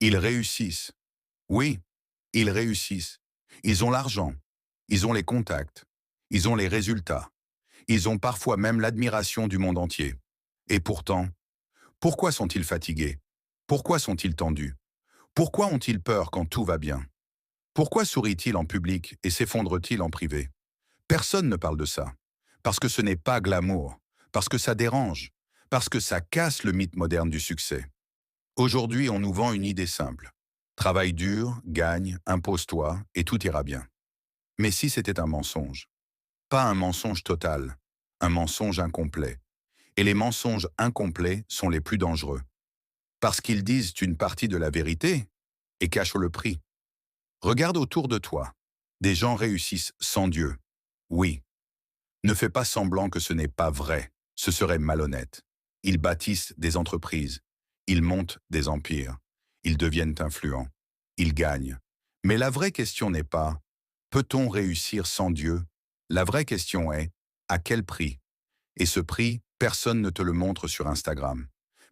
Ils réussissent. Oui, ils réussissent. Ils ont l'argent. Ils ont les contacts. Ils ont les résultats. Ils ont parfois même l'admiration du monde entier. Et pourtant, pourquoi sont-ils fatigués? Pourquoi sont-ils tendus? Pourquoi ont-ils peur quand tout va bien? Pourquoi sourient-ils en public et s'effondrent-ils en privé? Personne ne parle de ça. Parce que ce n'est pas glamour. Parce que ça dérange. Parce que ça casse le mythe moderne du succès. Aujourd'hui, on nous vend une idée simple. Travaille dur, gagne, impose-toi, et tout ira bien. Mais si c'était un mensonge? Pas un mensonge total, un mensonge incomplet. Et les mensonges incomplets sont les plus dangereux. Parce qu'ils disent une partie de la vérité et cachent le prix. Regarde autour de toi. Des gens réussissent sans Dieu. Oui. Ne fais pas semblant que ce n'est pas vrai. Ce serait malhonnête. Ils bâtissent des entreprises. Ils montent des empires. Ils deviennent influents. Ils gagnent. Mais la vraie question n'est pas peut-on réussir sans Dieu? La vraie question est à quel prix? Et ce prix, personne ne te le montre sur Instagram.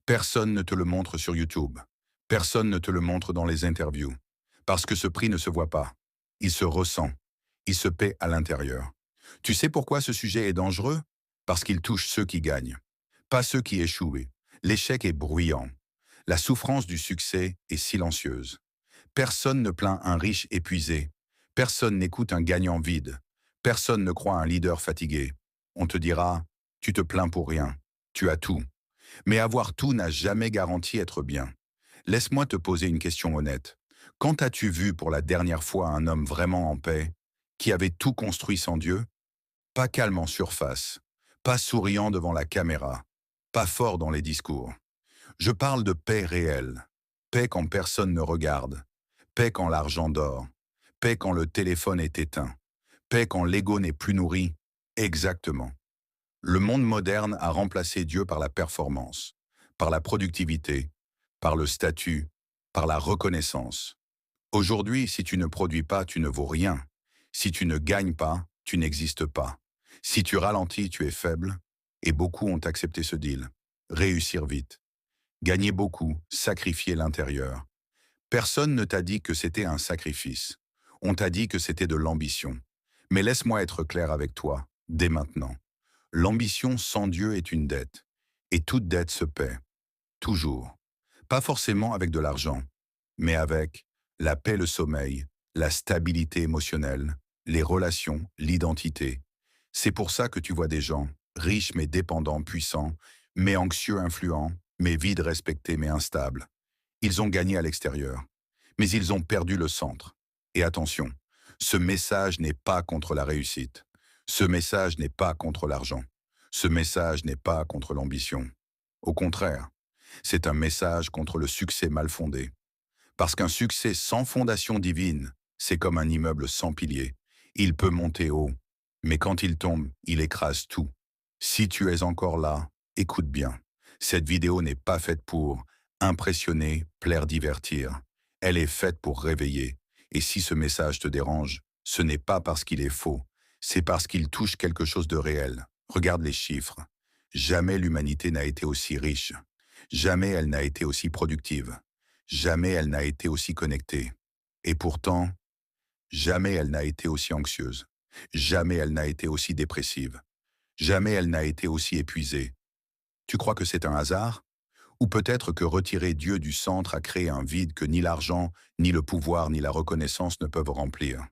Personne ne te le montre sur YouTube. Personne ne te le montre dans les interviews. Parce que ce prix ne se voit pas. Il se ressent. Il se paie à l'intérieur. Tu sais pourquoi ce sujet est dangereux? Parce qu'il touche ceux qui gagnent, pas ceux qui échouent. L'échec est bruyant. La souffrance du succès est silencieuse. Personne ne plaint un riche épuisé. Personne n'écoute un gagnant vide. Personne ne croit un leader fatigué. On te dira, tu te plains pour rien. Tu as tout. Mais avoir tout n'a jamais garanti être bien. Laisse-moi te poser une question honnête. Quand as-tu vu pour la dernière fois un homme vraiment en paix, qui avait tout construit sans Dieu? Pas calme en surface, pas souriant devant la caméra, pas fort dans les discours. Je parle de paix réelle. Paix quand personne ne regarde. Paix quand l'argent dort. Paix quand le téléphone est éteint. Paix quand l'ego n'est plus nourri. Exactement. Le monde moderne a remplacé Dieu par la performance, par la productivité, par le statut, par la reconnaissance. Aujourd'hui, si tu ne produis pas, tu ne vaux rien. Si tu ne gagnes pas, tu n'existes pas. Si tu ralentis, tu es faible. Et beaucoup ont accepté ce deal. Réussir vite. Gagner beaucoup, sacrifier l'intérieur. Personne ne t'a dit que c'était un sacrifice. On t'a dit que c'était de l'ambition. Mais laisse-moi être clair avec toi, dès maintenant. L'ambition sans Dieu est une dette. Et toute dette se paie. Toujours. Pas forcément avec de l'argent, mais avec la paix, le sommeil, la stabilité émotionnelle, les relations, l'identité. C'est pour ça que tu vois des gens, riches mais dépendants, puissants, mais anxieux, influents, mais vides, respectés, mais instables. Ils ont gagné à l'extérieur, mais ils ont perdu le centre. Et attention, ce message n'est pas contre la réussite. Ce message n'est pas contre l'argent. Ce message n'est pas contre l'ambition. Au contraire, c'est un message contre le succès mal fondé. Parce qu'un succès sans fondation divine, c'est comme un immeuble sans piliers. Il peut monter haut, mais quand il tombe, il écrase tout. Si tu es encore là, écoute bien. Cette vidéo n'est pas faite pour impressionner, plaire, divertir. Elle est faite pour réveiller. Et si ce message te dérange, ce n'est pas parce qu'il est faux, c'est parce qu'il touche quelque chose de réel. Regarde les chiffres. Jamais l'humanité n'a été aussi riche. Jamais elle n'a été aussi productive. Jamais elle n'a été aussi connectée. Et pourtant, jamais elle n'a été aussi anxieuse. Jamais elle n'a été aussi dépressive. Jamais elle n'a été aussi épuisée. Tu crois que c'est un hasard? Ou peut-être que retirer Dieu du centre a créé un vide que ni l'argent, ni le pouvoir, ni la reconnaissance ne peuvent remplir.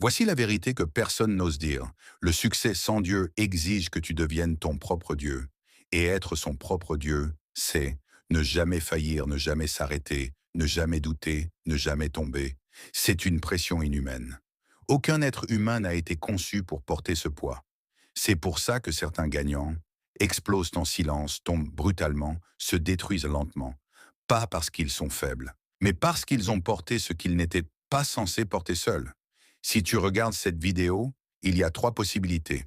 Voici la vérité que personne n'ose dire. Le succès sans Dieu exige que tu deviennes ton propre Dieu. Et être son propre Dieu, c'est ne jamais faillir, ne jamais s'arrêter, ne jamais douter, ne jamais tomber. C'est une pression inhumaine. Aucun être humain n'a été conçu pour porter ce poids. C'est pour ça que certains gagnants explosent en silence, tombent brutalement, se détruisent lentement. Pas parce qu'ils sont faibles, mais parce qu'ils ont porté ce qu'ils n'étaient pas censés porter seuls. Si tu regardes cette vidéo, il y a trois possibilités.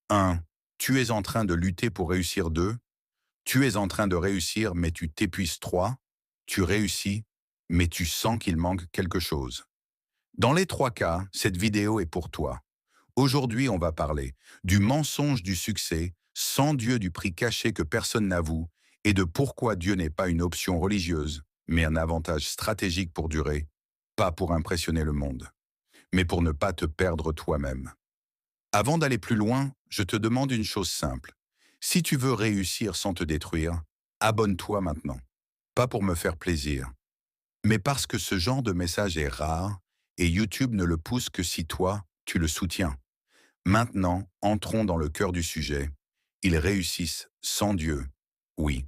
1. Tu es en train de lutter pour réussir. 2. Tu es en train de réussir, mais tu t'épuises. 3. Tu réussis, mais tu sens qu'il manque quelque chose. Dans les trois cas, cette vidéo est pour toi. Aujourd'hui, on va parler du mensonge du succès, sans Dieu, du prix caché que personne n'avoue, et de pourquoi Dieu n'est pas une option religieuse, mais un avantage stratégique pour durer, pas pour impressionner le monde, mais pour ne pas te perdre toi-même. Avant d'aller plus loin, je te demande une chose simple. Si tu veux réussir sans te détruire, abonne-toi maintenant. Pas pour me faire plaisir, mais parce que ce genre de message est rare et YouTube ne le pousse que si toi, tu le soutiens. Maintenant, entrons dans le cœur du sujet. Ils réussissent sans Dieu. Oui,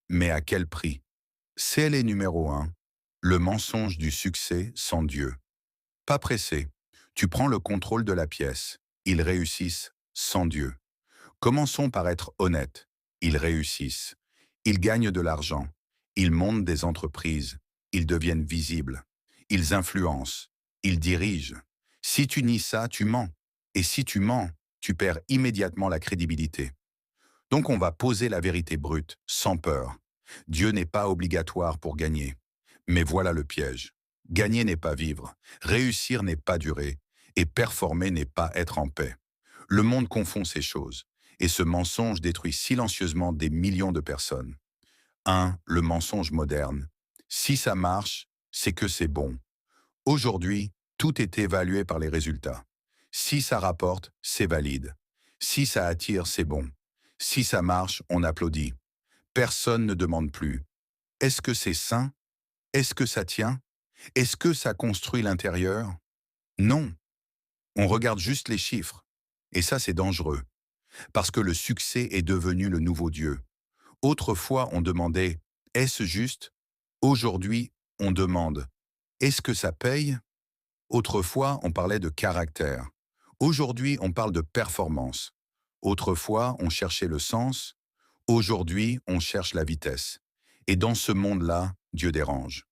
mais à quel prix? C'est les numéro un. Le mensonge du succès sans Dieu. Pas pressé. Tu prends le contrôle de la pièce. Ils réussissent sans Dieu. Commençons par être honnêtes. Ils réussissent. Ils gagnent de l'argent. Ils montent des entreprises. Ils deviennent visibles. Ils influencent. Ils dirigent. Si tu nies ça, tu mens. Et si tu mens, tu perds immédiatement la crédibilité. Donc on va poser la vérité brute, sans peur. Dieu n'est pas obligatoire pour gagner. Mais voilà le piège. Gagner n'est pas vivre, réussir n'est pas durer, et performer n'est pas être en paix. Le monde confond ces choses, et ce mensonge détruit silencieusement des millions de personnes. 1. Le mensonge moderne. Si ça marche, c'est que c'est bon. Aujourd'hui, tout est évalué par les résultats. Si ça rapporte, c'est valide. Si ça attire, c'est bon. Si ça marche, on applaudit. Personne ne demande plus. Est-ce que c'est sain? Est-ce que ça tient? Est-ce que ça construit l'intérieur? Non. On regarde juste les chiffres. Et ça, c'est dangereux. Parce que le succès est devenu le nouveau Dieu. Autrefois, on demandait « Est-ce juste ?» Aujourd'hui, on demande « Est-ce que ça paye ?» Autrefois, on parlait de caractère. Aujourd'hui, on parle de performance. Autrefois, on cherchait le sens. Aujourd'hui, on cherche la vitesse. Et dans ce monde-là, Dieu dérange.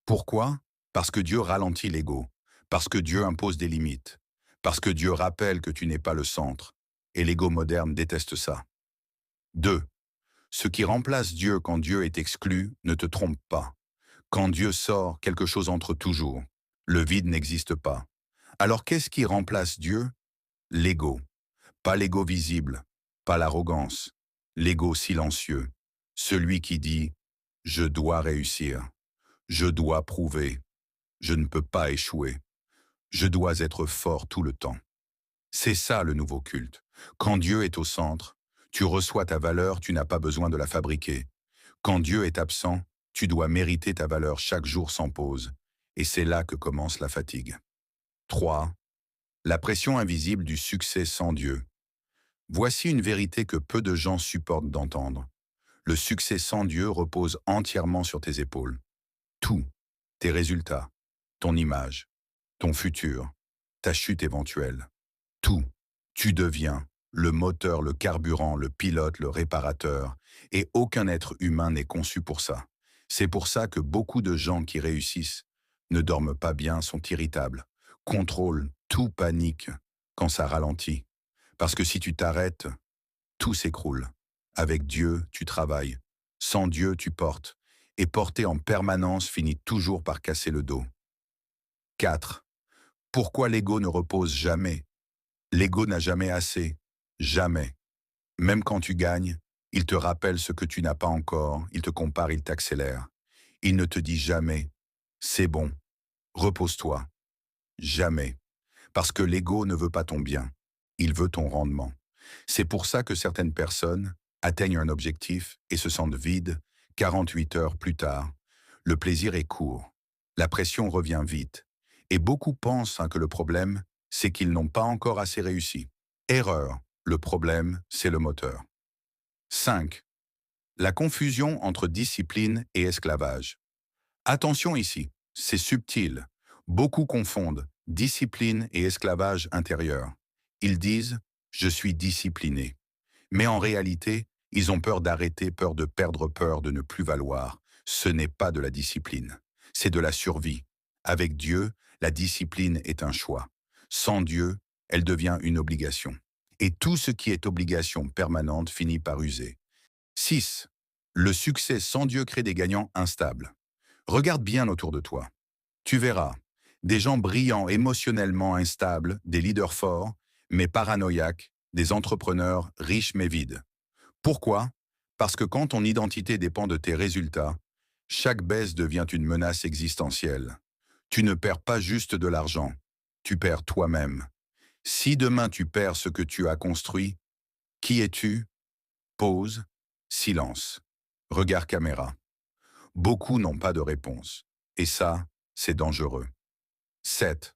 Pourquoi? Parce que Dieu ralentit l'ego. Parce que Dieu impose des limites. Parce que Dieu rappelle que tu n'es pas le centre. Et l'ego moderne déteste ça. 2. Ce qui remplace Dieu quand Dieu est exclu ne te trompe pas. Quand Dieu sort, quelque chose entre toujours. Le vide n'existe pas. Alors qu'est-ce qui remplace Dieu? L'ego. Pas l'ego visible, pas l'arrogance. L'ego silencieux. Celui qui dit « Je dois réussir. Je dois prouver. Je ne peux pas échouer. Je dois être fort tout le temps. » C'est ça le nouveau culte. Quand Dieu est au centre, tu reçois ta valeur, tu n'as pas besoin de la fabriquer. Quand Dieu est absent, tu dois mériter ta valeur chaque jour sans pause. Et c'est là que commence la fatigue. 3. La pression invisible du succès sans Dieu. Voici une vérité que peu de gens supportent d'entendre. Le succès sans Dieu repose entièrement sur tes épaules. Tout, tes résultats, ton image, ton futur, ta chute éventuelle. Tout, tu deviens le moteur, le carburant, le pilote, le réparateur, et aucun être humain n'est conçu pour ça. C'est pour ça que beaucoup de gens qui réussissent ne dorment pas bien, sont irritables, contrôlent, tout panique quand ça ralentit. Parce que si tu t'arrêtes, tout s'écroule. Avec Dieu, tu travailles. Sans Dieu, tu portes. Et porter en permanence finit toujours par casser le dos. 4. Pourquoi l'ego ne repose jamais? L'ego n'a jamais assez. Jamais. Même quand tu gagnes, il te rappelle ce que tu n'as pas encore, il te compare, il t'accélère. Il ne te dit jamais « c'est bon, repose-toi ». Jamais. Parce que l'ego ne veut pas ton bien. Il veut ton rendement. C'est pour ça que certaines personnes atteignent un objectif et se sentent vides 48 heures plus tard. Le plaisir est court. La pression revient vite. Et beaucoup pensent que le problème, c'est qu'ils n'ont pas encore assez réussi. Erreur. Le problème, c'est le moteur. 5. La confusion entre discipline et esclavage. Attention ici, c'est subtil. Beaucoup confondent discipline et esclavage intérieur. Ils disent « je suis discipliné ». Mais en réalité, ils ont peur d'arrêter, peur de perdre, peur de ne plus valoir. Ce n'est pas de la discipline, c'est de la survie. Avec Dieu, la discipline est un choix. Sans Dieu, elle devient une obligation. Et tout ce qui est obligation permanente finit par user. 6. Le succès sans Dieu crée des gagnants instables. Regarde bien autour de toi. Tu verras, des gens brillants, émotionnellement instables, des leaders forts, mais paranoïaques, des entrepreneurs riches mais vides. Pourquoi? Parce que quand ton identité dépend de tes résultats, Chaque baisse devient une menace existentielle. Tu ne perds pas juste de l'argent, tu perds toi-même. Si demain tu perds ce que tu as construit, qui es-tu? Pause, silence. Regard caméra. Beaucoup n'ont pas de réponse. Et ça, c'est dangereux. 7.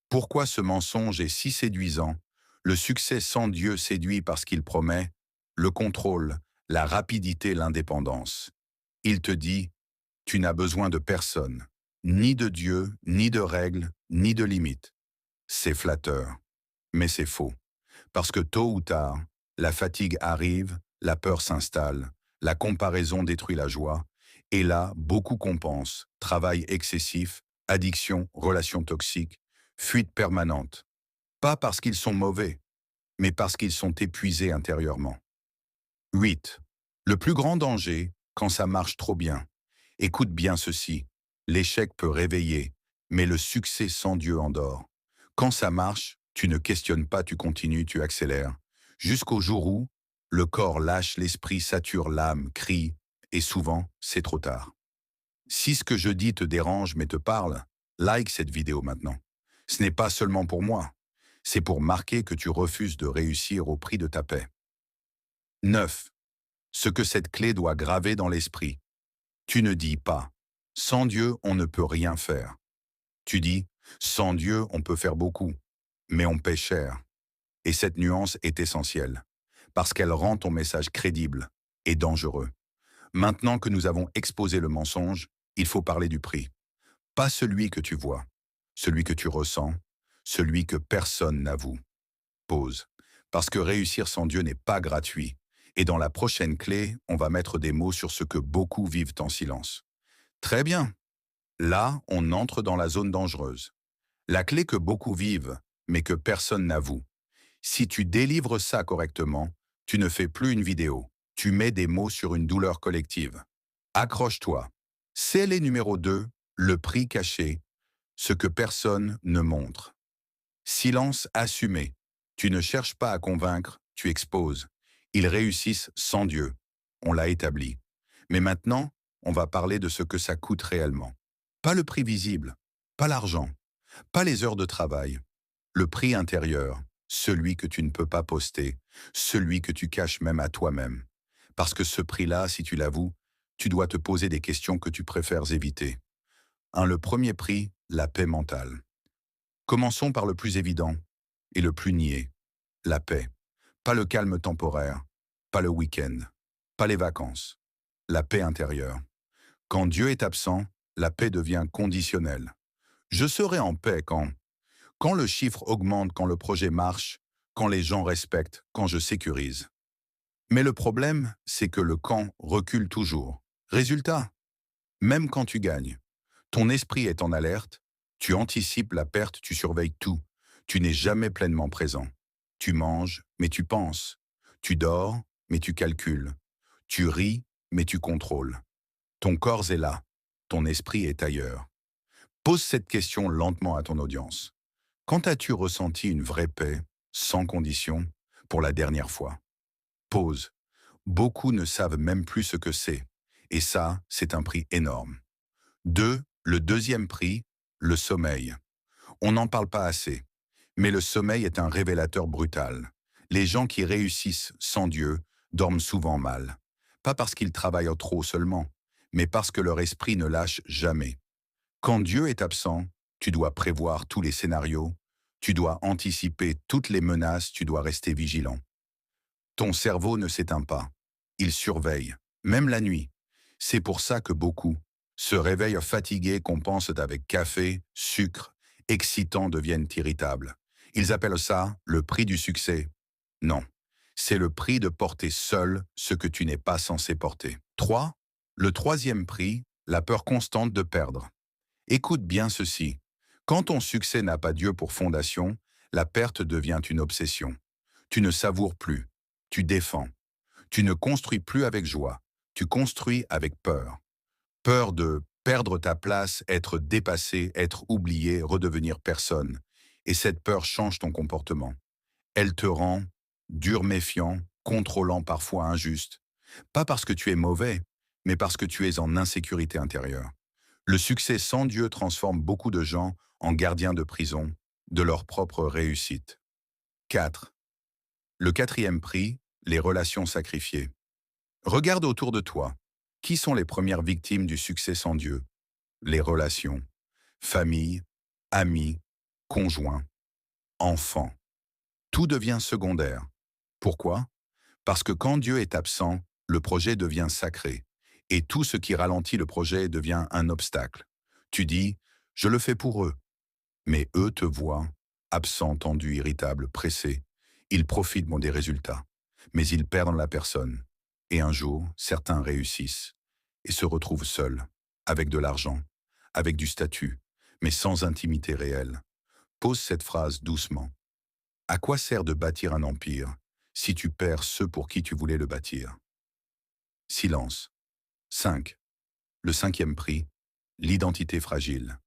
Pourquoi ce mensonge est si séduisant? Le succès sans Dieu séduit parce qu'il promet le contrôle, la rapidité, l'indépendance. Il te dit, tu n'as besoin de personne, ni de Dieu, ni de règles, ni de limites. C'est flatteur, mais c'est faux. Parce que tôt ou tard, la fatigue arrive, la peur s'installe, la comparaison détruit la joie, et là, beaucoup compensent, travail excessif, addiction, relations toxiques, fuite permanente. Pas parce qu'ils sont mauvais, mais parce qu'ils sont épuisés intérieurement. 8. Le plus grand danger, quand ça marche trop bien. Écoute bien ceci, l'échec peut réveiller, mais le succès sans Dieu endort. Quand ça marche, tu ne questionnes pas, tu continues, tu accélères. Jusqu'au jour où, le corps lâche, l'esprit sature, l'âme crie, et souvent, c'est trop tard. Si ce que je dis te dérange mais te parle, like cette vidéo maintenant. Ce n'est pas seulement pour moi, c'est pour marquer que tu refuses de réussir au prix de ta paix. 9. Ce que cette clé doit graver dans l'esprit. Tu ne dis pas « Sans Dieu, on ne peut rien faire ». Tu dis « Sans Dieu, on peut faire beaucoup, mais on paie cher ». Et cette nuance est essentielle, parce qu'elle rend ton message crédible et dangereux. Maintenant que nous avons exposé le mensonge, il faut parler du prix. Pas celui que tu vois, celui que tu ressens, celui que personne n'avoue. Pause. Parce que réussir sans Dieu n'est pas gratuit. Et dans la prochaine clé, on va mettre des mots sur ce que beaucoup vivent en silence. Très bien. Là, on entre dans la zone dangereuse. La clé que beaucoup vivent, mais que personne n'avoue. Si tu délivres ça correctement, tu ne fais plus une vidéo. Tu mets des mots sur une douleur collective. Accroche-toi. C'est les numéro 2, le prix caché, ce que personne ne montre. Silence assumé. Tu ne cherches pas à convaincre, tu exposes. Ils réussissent sans Dieu. On l'a établi. Mais maintenant, on va parler de ce que ça coûte réellement. Pas le prix visible, pas l'argent, pas les heures de travail. Le prix intérieur, celui que tu ne peux pas poster, celui que tu caches même à toi-même. Parce que ce prix-là, si tu l'avoues, tu dois te poser des questions que tu préfères éviter. Le premier prix, la paix mentale. Commençons par le plus évident et le plus nié, la paix. Pas le calme temporaire, pas le week-end, pas les vacances. La paix intérieure. Quand Dieu est absent, la paix devient conditionnelle. Je serai en paix quand le chiffre augmente, quand le projet marche, quand les gens respectent, quand je sécurise. Mais le problème, c'est que le quand recule toujours. Résultat, même quand tu gagnes, ton esprit est en alerte, tu anticipes la perte, tu surveilles tout, tu n'es jamais pleinement présent. Tu manges, mais tu penses. Tu dors, mais tu calcules. Tu ris, mais tu contrôles. Ton corps est là, ton esprit est ailleurs. Pose cette question lentement à ton audience. Quand as-tu ressenti une vraie paix, sans condition, pour la dernière fois? Pause. Beaucoup ne savent même plus ce que c'est. Et ça, c'est un prix énorme. 2. Le deuxième prix, le sommeil. On n'en parle pas assez. Mais le sommeil est un révélateur brutal. Les gens qui réussissent sans Dieu dorment souvent mal. Pas parce qu'ils travaillent trop seulement, mais parce que leur esprit ne lâche jamais. Quand Dieu est absent, tu dois prévoir tous les scénarios, tu dois anticiper toutes les menaces, tu dois rester vigilant. Ton cerveau ne s'éteint pas. Il surveille, même la nuit. C'est pour ça que beaucoup se réveillent fatigués, compensent avec café, sucre, excitants, deviennent irritables. Ils appellent ça le prix du succès. Non, c'est le prix de porter seul ce que tu n'es pas censé porter. 3. Le troisième prix, la peur constante de perdre. Écoute bien ceci. Quand ton succès n'a pas Dieu pour fondation, la perte devient une obsession. Tu ne savoures plus, tu défends. Tu ne construis plus avec joie, tu construis avec peur. Peur de perdre ta place, être dépassé, être oublié, redevenir personne. Et cette peur change ton comportement. Elle te rend dur, méfiant, contrôlant, parfois injuste. Pas parce que tu es mauvais, mais parce que tu es en insécurité intérieure. Le succès sans Dieu transforme beaucoup de gens en gardiens de prison de leur propre réussite. 4. Le quatrième prix, les relations sacrifiées. Regarde autour de toi. Qui sont les premières victimes du succès sans Dieu? Les relations. Famille, amis, conjoints, enfants. Tout devient secondaire. Pourquoi? Parce que quand Dieu est absent, le projet devient sacré. Et tout ce qui ralentit le projet devient un obstacle. Tu dis, je le fais pour eux. Mais eux te voient, absent, tendu, irritable, pressé. Ils profitent des résultats. Mais ils perdent la personne. Et un jour, certains réussissent. Et se retrouvent seuls, avec de l'argent, avec du statut, mais sans intimité réelle. Pose cette phrase doucement. À quoi sert de bâtir un empire si tu perds ceux pour qui tu voulais le bâtir? Silence. 5. Le cinquième prix, l'identité fragile.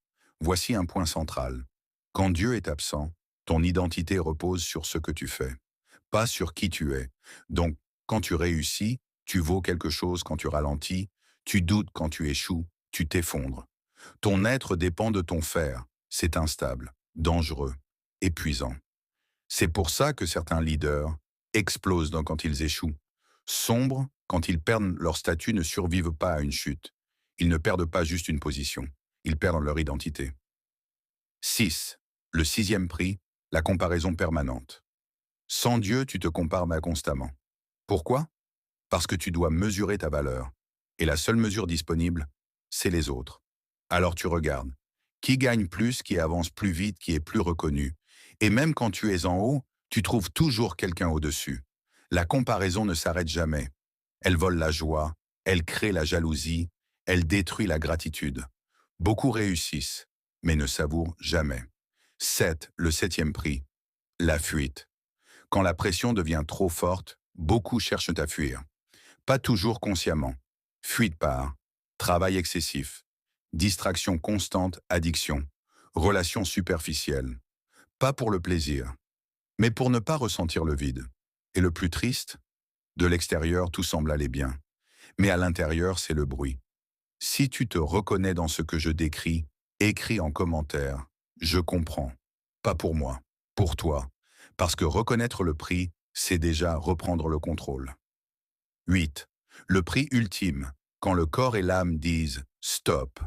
Voici un point central. Quand Dieu est absent, ton identité repose sur ce que tu fais, pas sur qui tu es. Donc, quand tu réussis, tu vaux quelque chose quand tu ralentis, tu doutes quand tu échoues, tu t'effondres. Ton être dépend de ton faire. C'est instable, dangereux, épuisant. C'est pour ça que certains leaders explosent quand ils échouent, sombrent quand ils perdent leur statut, ne survivent pas à une chute. Ils ne perdent pas juste une position, ils perdent leur identité. 6. Le sixième prix, la comparaison permanente. Sans Dieu, tu te compares constamment. Pourquoi? Parce que tu dois mesurer ta valeur. Et la seule mesure disponible, c'est les autres. Alors tu regardes. Qui gagne plus, qui avance plus vite, qui est plus reconnu. Et même quand tu es en haut, tu trouves toujours quelqu'un au-dessus. La comparaison ne s'arrête jamais. Elle vole la joie, elle crée la jalousie, elle détruit la gratitude. Beaucoup réussissent, mais ne savourent jamais. 7. Le septième prix, la fuite. Quand la pression devient trop forte, beaucoup cherchent à fuir. Pas toujours consciemment. Fuite par travail excessif, distraction constante, addiction, relations superficielles. Pas pour le plaisir, mais pour ne pas ressentir le vide. Et le plus triste, de l'extérieur, tout semble aller bien. Mais à l'intérieur, c'est le bruit. Si tu te reconnais dans ce que je décris, écris en commentaire. Je comprends. Pas pour moi, pour toi. Parce que reconnaître le prix, c'est déjà reprendre le contrôle. 8. Le prix ultime, quand le corps et l'âme disent « stop ».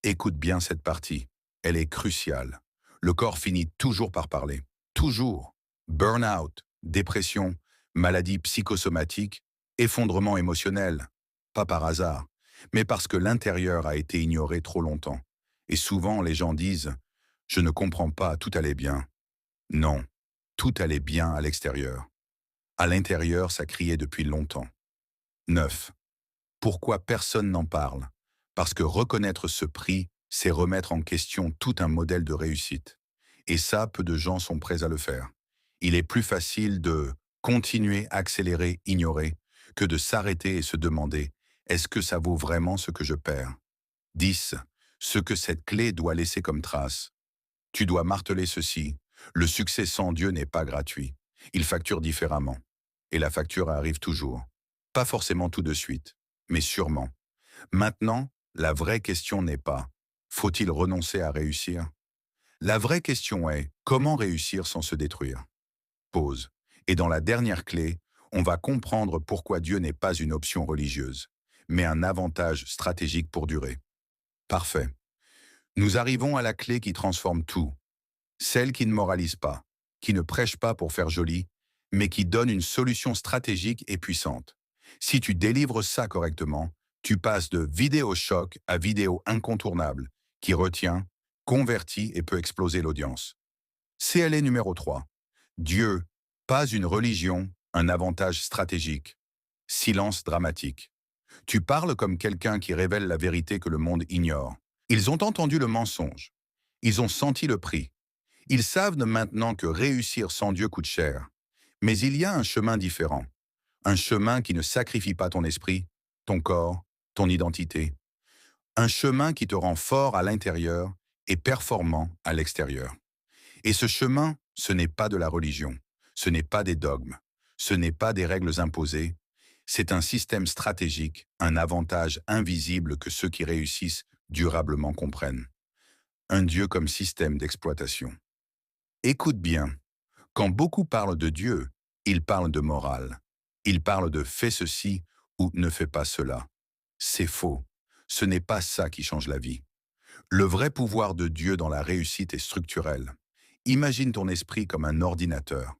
Écoute bien cette partie. Elle est cruciale. Le corps finit toujours par parler. Toujours. Burn-out, dépression, maladie psychosomatique, effondrement émotionnel. Pas par hasard, mais parce que l'intérieur a été ignoré trop longtemps. Et souvent, les gens disent « je ne comprends pas, tout allait bien ». Non, tout allait bien à l'extérieur. À l'intérieur, ça criait depuis longtemps. 9. Pourquoi personne n'en parle? Parce que reconnaître ce prix, c'est remettre en question tout un modèle de réussite. Et ça, peu de gens sont prêts à le faire. Il est plus facile de continuer, accélérer, ignorer, que de s'arrêter et se demander « est-ce que ça vaut vraiment ce que je perds ?» 10. Ce que cette clé doit laisser comme trace. Tu dois marteler ceci. Le succès sans Dieu n'est pas gratuit. Il facture différemment. Et la facture arrive toujours. Pas forcément tout de suite, mais sûrement. Maintenant, la vraie question n'est pas « faut-il renoncer à réussir ?» La vraie question est « comment réussir sans se détruire ?» Pause. Et dans la dernière clé, on va comprendre pourquoi Dieu n'est pas une option religieuse, mais un avantage stratégique pour durer. Parfait. Nous arrivons à la clé qui transforme tout. Celle qui ne moralise pas, qui ne prêche pas pour faire joli, mais qui donne une solution stratégique et puissante. Si tu délivres ça correctement, tu passes de vidéo choc à vidéo incontournable, qui retient, convertit et peut exploser l'audience. CLE numéro 3. Dieu, pas une religion, un avantage stratégique. Silence dramatique. Tu parles comme quelqu'un qui révèle la vérité que le monde ignore. Ils ont entendu le mensonge. Ils ont senti le prix. Ils savent maintenant que réussir sans Dieu coûte cher. Mais il y a un chemin différent. Un chemin qui ne sacrifie pas ton esprit, ton corps, ton identité. Un chemin qui te rend fort à l'intérieur et performant à l'extérieur. Et ce chemin, ce n'est pas de la religion. Ce n'est pas des dogmes. Ce n'est pas des règles imposées. C'est un système stratégique, un avantage invisible que ceux qui réussissent durablement comprennent. Un Dieu comme système d'exploitation. Écoute bien, quand beaucoup parlent de Dieu, ils parlent de morale. Ils parlent de fais ceci ou ne fais pas cela. C'est faux. Ce n'est pas ça qui change la vie. Le vrai pouvoir de Dieu dans la réussite est structurel. Imagine ton esprit comme un ordinateur.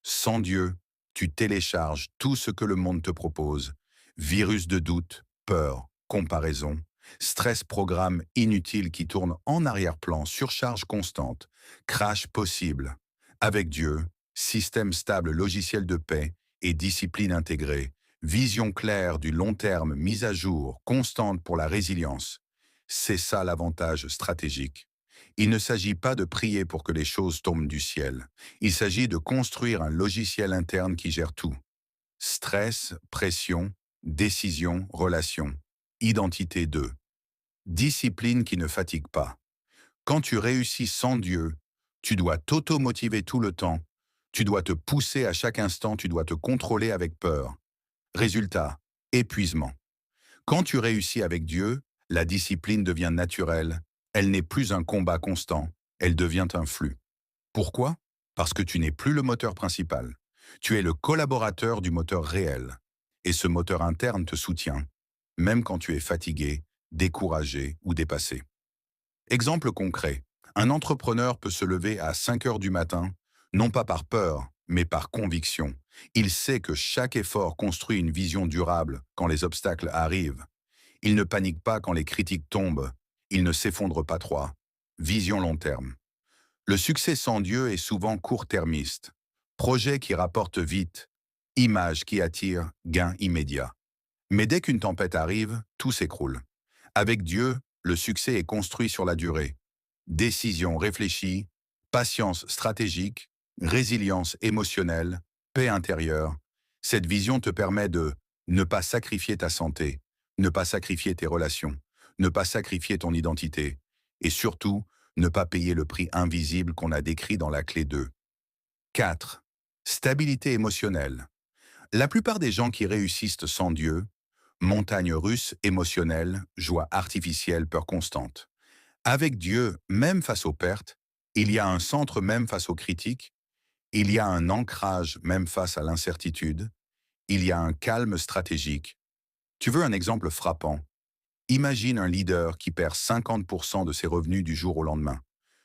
Sans Dieu, tu télécharges tout ce que le monde te propose. Virus de doute, peur, comparaison, stress programme inutile qui tourne en arrière-plan, surcharge constante, crash possible. Avec Dieu, système stable, logiciel de paix et discipline intégrée, vision claire du long terme, mise à jour, constante pour la résilience. C'est ça l'avantage stratégique. Il ne s'agit pas de prier pour que les choses tombent du ciel. Il s'agit de construire un logiciel interne qui gère tout. Stress, pression, décision, relation. Identité 2. Discipline qui ne fatigue pas. Quand tu réussis sans Dieu, tu dois t'auto-motiver tout le temps. Tu dois te pousser à chaque instant, tu dois te contrôler avec peur. Résultat, épuisement. Quand tu réussis avec Dieu, la discipline devient naturelle. Elle n'est plus un combat constant, elle devient un flux. Pourquoi? Parce que tu n'es plus le moteur principal. Tu es le collaborateur du moteur réel. Et ce moteur interne te soutient, même quand tu es fatigué, découragé ou dépassé. Exemple concret. Un entrepreneur peut se lever à 5 heures du matin, non pas par peur, mais par conviction. Il sait que chaque effort construit une vision durable quand les obstacles arrivent. Il ne panique pas quand les critiques tombent. Il ne s'effondre pas trop. Vision long terme. Le succès sans Dieu est souvent court-termiste. Projet qui rapporte vite. Image qui attire, gain immédiat. Mais dès qu'une tempête arrive, tout s'écroule. Avec Dieu, le succès est construit sur la durée. Décision réfléchie, patience stratégique, résilience émotionnelle, paix intérieure. Cette vision te permet de ne pas sacrifier ta santé, ne pas sacrifier tes relations, ne pas sacrifier ton identité, et surtout, ne pas payer le prix invisible qu'on a décrit dans la clé 2. 4. Stabilité émotionnelle. La plupart des gens qui réussissent sans Dieu, montagne russe émotionnelle, joie artificielle, peur constante. Avec Dieu, même face aux pertes, il y a un centre même face aux critiques, il y a un ancrage même face à l'incertitude, il y a un calme stratégique. Tu veux un exemple frappant? Imagine un leader qui perd 50% de ses revenus du jour au lendemain.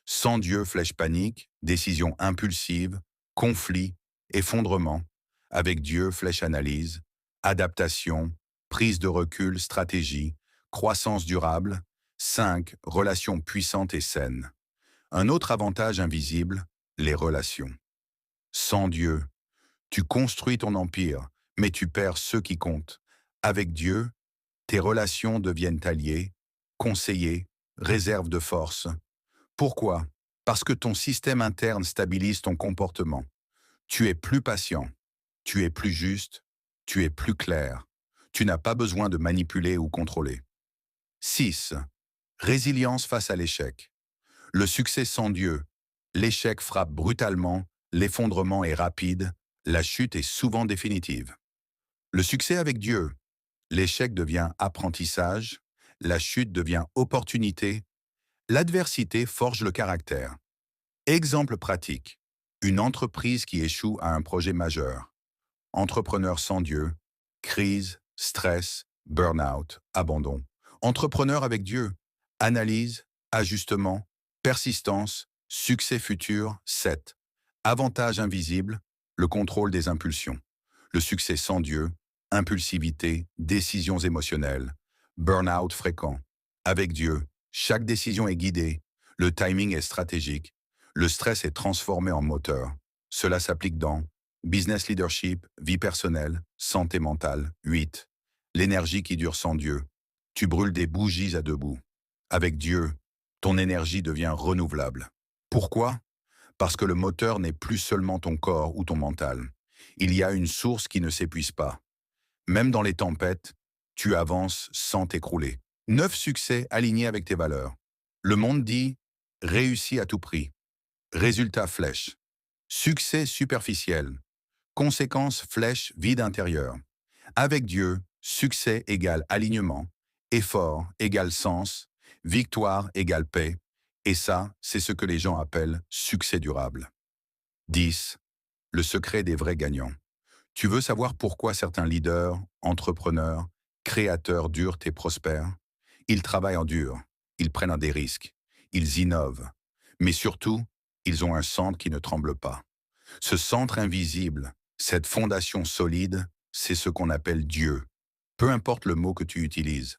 Sans Dieu, flèche panique, décision impulsive, conflit, effondrement. Avec Dieu, flèche analyse, adaptation, prise de recul, stratégie, croissance durable. 5. Relations puissantes et saines. Un autre avantage invisible, les relations. Sans Dieu, tu construis ton empire, mais tu perds ceux qui comptent. Avec Dieu, tes relations deviennent alliés, conseillers, réserves de force. Pourquoi? Parce que ton système interne stabilise ton comportement. Tu es plus patient, tu es plus juste, tu es plus clair. Tu n'as pas besoin de manipuler ou contrôler. 6. Résilience face à l'échec. Le succès sans Dieu. L'échec frappe brutalement, l'effondrement est rapide, la chute est souvent définitive. Le succès avec Dieu. L'échec devient apprentissage, la chute devient opportunité, l'adversité forge le caractère. Exemple pratique. Une entreprise qui échoue à un projet majeur. Entrepreneur sans Dieu, crise, stress, burn-out, abandon. Entrepreneur avec Dieu, analyse, ajustement, persistance, succès futur, 7. Avantage invisible, le contrôle des impulsions. Le succès sans Dieu, impulsivité, décisions émotionnelles, burn-out fréquent. Avec Dieu, chaque décision est guidée, le timing est stratégique, le stress est transformé en moteur. Cela s'applique dans business leadership, vie personnelle, santé mentale. 8. L'énergie qui dure sans Dieu. Tu brûles des bougies à deux bouts. Avec Dieu, ton énergie devient renouvelable. Pourquoi? Parce que le moteur n'est plus seulement ton corps ou ton mental. Il y a une source qui ne s'épuise pas. Même dans les tempêtes, tu avances sans t'écrouler. 9 succès alignés avec tes valeurs. Le monde dit « réussis à tout prix ». Résultat flèche. Succès superficiel. Conséquence flèche vide intérieur. Avec Dieu, succès égale alignement, effort égale sens, victoire égale paix, et ça, c'est ce que les gens appellent succès durable. 10. Le secret des vrais gagnants. Tu veux savoir pourquoi certains leaders, entrepreneurs, créateurs durent et prospèrent? Ils travaillent en dur, ils prennent des risques, ils innovent, mais surtout, ils ont un centre qui ne tremble pas. Ce centre invisible, cette fondation solide, c'est ce qu'on appelle Dieu. Peu importe le mot que tu utilises.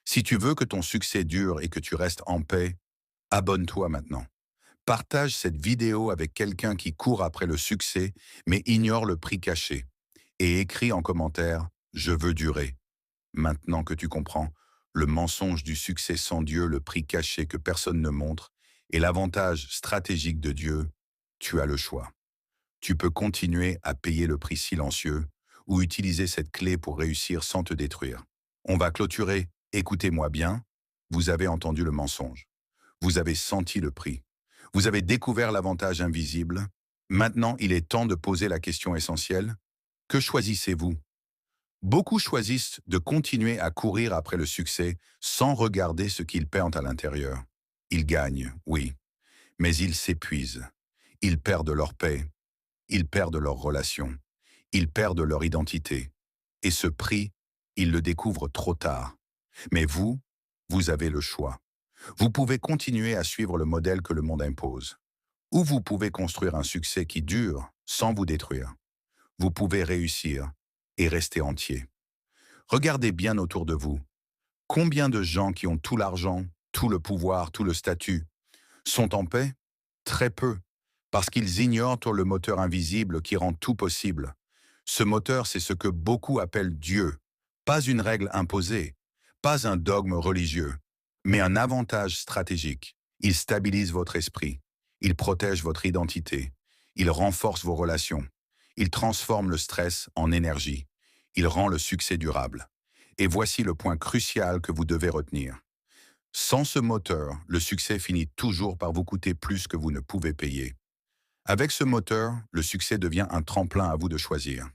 Si tu veux que ton succès dure et que tu restes en paix, abonne-toi maintenant. Partage cette vidéo avec quelqu'un qui court après le succès mais ignore le prix caché. Et écris en commentaire « Je veux durer ». Maintenant que tu comprends, le mensonge du succès sans Dieu, le prix caché que personne ne montre, et l'avantage stratégique de Dieu, tu as le choix. Tu peux continuer à payer le prix silencieux ou utiliser cette clé pour réussir sans te détruire. On va clôturer. Écoutez-moi bien. Vous avez entendu le mensonge. Vous avez senti le prix. Vous avez découvert l'avantage invisible. Maintenant, il est temps de poser la question essentielle. Que choisissez-vous? Beaucoup choisissent de continuer à courir après le succès sans regarder ce qu'ils perdent à l'intérieur. Ils gagnent, oui, mais ils s'épuisent. Ils perdent leur paix. Ils perdent leurs relations. Ils perdent leur identité. Et ce prix, ils le découvrent trop tard. Mais vous, vous avez le choix. Vous pouvez continuer à suivre le modèle que le monde impose. Ou vous pouvez construire un succès qui dure sans vous détruire. Vous pouvez réussir et rester entier. Regardez bien autour de vous. Combien de gens qui ont tout l'argent, tout le pouvoir, tout le statut, sont en paix? Très peu, parce qu'ils ignorent le moteur invisible qui rend tout possible. Ce moteur, c'est ce que beaucoup appellent Dieu. Pas une règle imposée, pas un dogme religieux, mais un avantage stratégique. Il stabilise votre esprit, il protège votre identité, il renforce vos relations, il transforme le stress en énergie, il rend le succès durable. Et voici le point crucial que vous devez retenir. Sans ce moteur, le succès finit toujours par vous coûter plus que vous ne pouvez payer. Avec ce moteur, le succès devient un tremplin à vous de choisir.